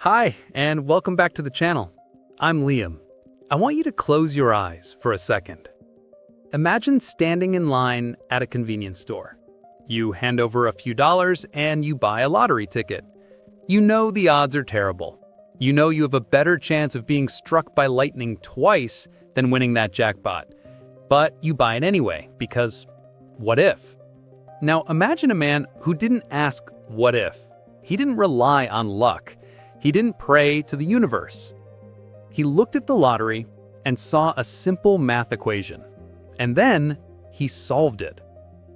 Hi, and welcome back to the channel. I'm Liam. I want you to close your eyes for a second. Imagine standing in line at a convenience store. You hand over a few dollars and you buy a lottery ticket. You know the odds are terrible. You know you have a better chance of being struck by lightning twice than winning that jackpot. But you buy it anyway, because what if? Now imagine a man who didn't ask what if. He didn't rely on luck. He didn't pray to the universe. He looked at the lottery and saw a simple math equation. And then he solved it.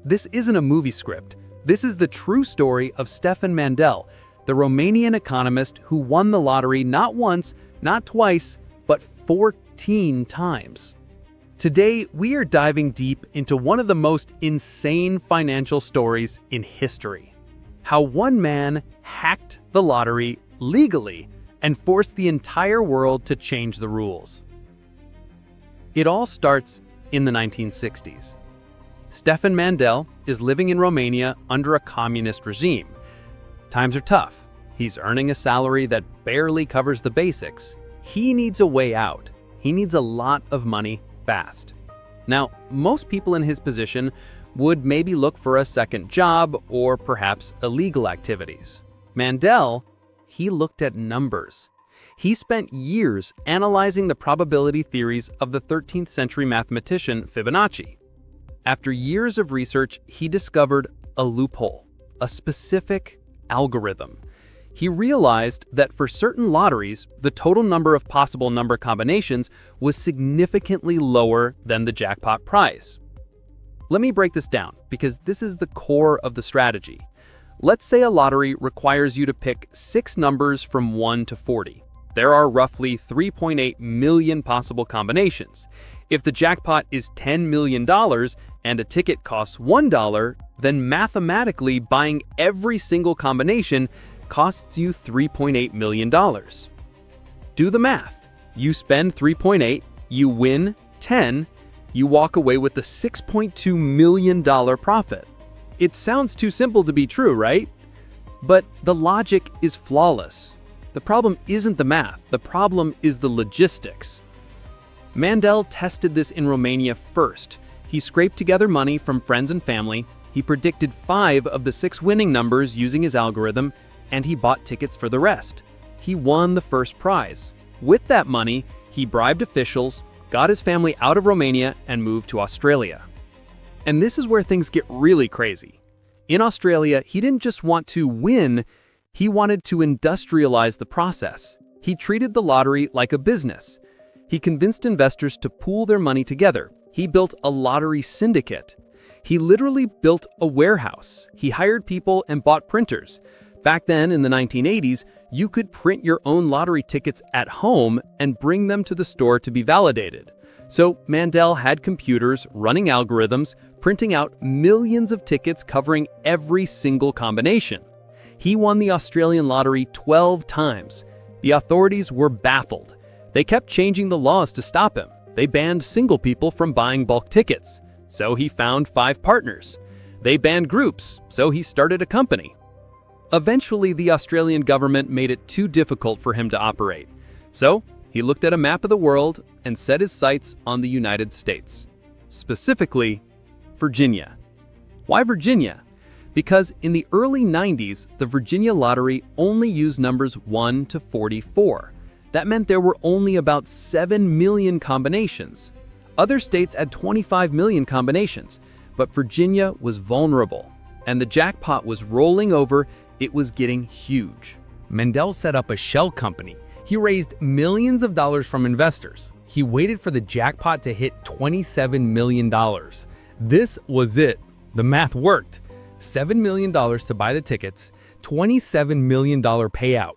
This isn't a movie script. This is the true story of Stefan Mandel, the Romanian economist who won the lottery not once, not twice, but 14 times. Today, we are diving deep into one of the most insane financial stories in history. How one man hacked the lottery legally and forced the entire world to change the rules. It all starts in the 1960s. Stefan Mandel is living in Romania under a communist regime. Times are tough. He's earning a salary that barely covers the basics. He needs a way out. He needs a lot of money fast. Now, most people in his position would maybe look for a second job or perhaps illegal activities. Mandel, he looked at numbers. He spent years analyzing the probability theories of the 13th century mathematician Fibonacci. After years of research, he discovered a loophole, a specific algorithm. He realized that for certain lotteries, the total number of possible number combinations was significantly lower than the jackpot prize. Let me break this down, because this is the core of the strategy. Let's say a lottery requires you to pick 6 numbers from 1 to 40. There are roughly 3.8 million possible combinations. If the jackpot is $10 million and a ticket costs $1, then mathematically buying every single combination costs you $3.8 million. Do the math. You spend 3.8, you win 10, you walk away with a $6.2 million profit. It sounds too simple to be true, right? But the logic is flawless. The problem isn't the math, the problem is the logistics. Mandel tested this in Romania first. He scraped together money from friends and family, he predicted 5 of the 6 winning numbers using his algorithm, and he bought tickets for the rest. He won the first prize. With that money, he bribed officials, got his family out of Romania, and moved to Australia. And this is where things get really crazy. In Australia, he didn't just want to win, he wanted to industrialize the process. He treated the lottery like a business. He convinced investors to pool their money together. He built a lottery syndicate. He literally built a warehouse. He hired people and bought printers. Back then, in the 1980s, you could print your own lottery tickets at home and bring them to the store to be validated. So Mandel had computers running algorithms, printing out millions of tickets covering every single combination. He won the Australian lottery 12 times. The authorities were baffled. They kept changing the laws to stop him. They banned single people from buying bulk tickets. So he found 5 partners. They banned groups, so he started a company. Eventually, the Australian government made it too difficult for him to operate. So he looked at a map of the world and set his sights on the United States, specifically Virginia. Why Virginia? Because in the early 90s, the Virginia lottery only used numbers 1 to 44. That meant there were only about 7 million combinations. Other states had 25 million combinations, but Virginia was vulnerable, and the jackpot was rolling over. It was getting huge. Mandel set up a shell company. He raised millions of dollars from investors. He waited for the jackpot to hit $27 million. This was it. The math worked. $7 million to buy the tickets, $27 million payout.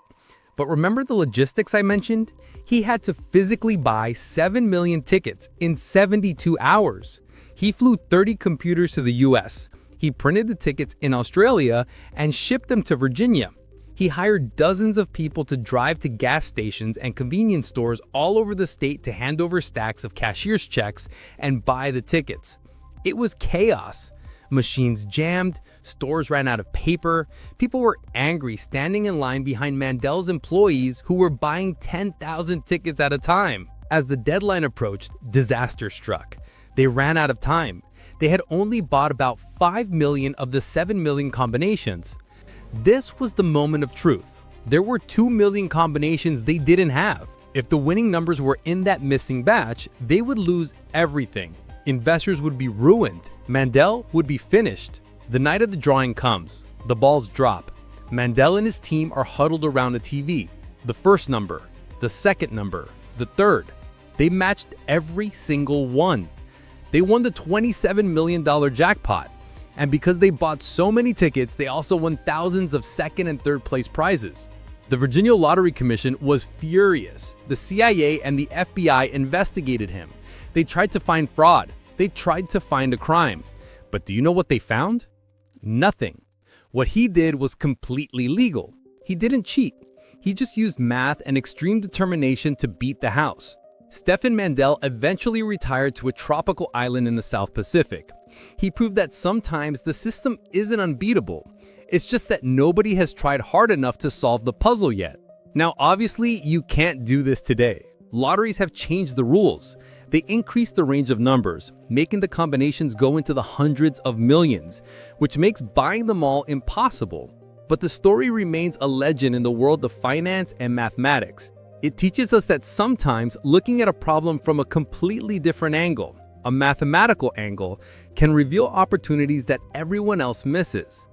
But remember the logistics I mentioned? He had to physically buy 7 million tickets in 72 hours. He flew 30 computers to the US. He printed the tickets in Australia and shipped them to Virginia. He hired dozens of people to drive to gas stations and convenience stores all over the state to hand over stacks of cashier's checks and buy the tickets. It was chaos. Machines jammed, stores ran out of paper, people were angry standing in line behind Mandel's employees who were buying 10,000 tickets at a time. As the deadline approached, disaster struck. They ran out of time. They had only bought about 5 million of the 7 million combinations. This was the moment of truth. There were 2 million combinations they didn't have. If the winning numbers were in that missing batch, they would lose everything. Investors would be ruined. Mandel would be finished. The night of the drawing comes. The balls drop. Mandel and his team are huddled around a TV. The first number, the second number, the third. They matched every single one. They won the $27 million jackpot. And because they bought so many tickets, they also won thousands of second and third place prizes. The Virginia Lottery Commission was furious. The CIA and the FBI investigated him. They tried to find fraud. They tried to find a crime. But do you know what they found? Nothing. What he did was completely legal. He didn't cheat. He just used math and extreme determination to beat the house. Stefan Mandel eventually retired to a tropical island in the South Pacific. He proved that sometimes the system isn't unbeatable. It's just that nobody has tried hard enough to solve the puzzle yet. Now, obviously, you can't do this today. Lotteries have changed the rules. They increased the range of numbers, making the combinations go into the hundreds of millions, which makes buying them all impossible. But the story remains a legend in the world of finance and mathematics. It teaches us that sometimes looking at a problem from a completely different angle, a mathematical angle, can reveal opportunities that everyone else misses.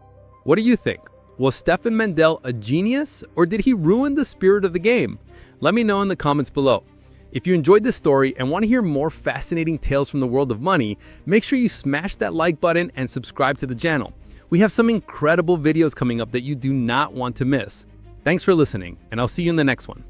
What do you think? Was Stefan Mandel a genius, or did he ruin the spirit of the game? Let me know in the comments below. If you enjoyed this story and want to hear more fascinating tales from the world of money, make sure you smash that like button and subscribe to the channel. We have some incredible videos coming up that you do not want to miss. Thanks for listening, and I'll see you in the next one.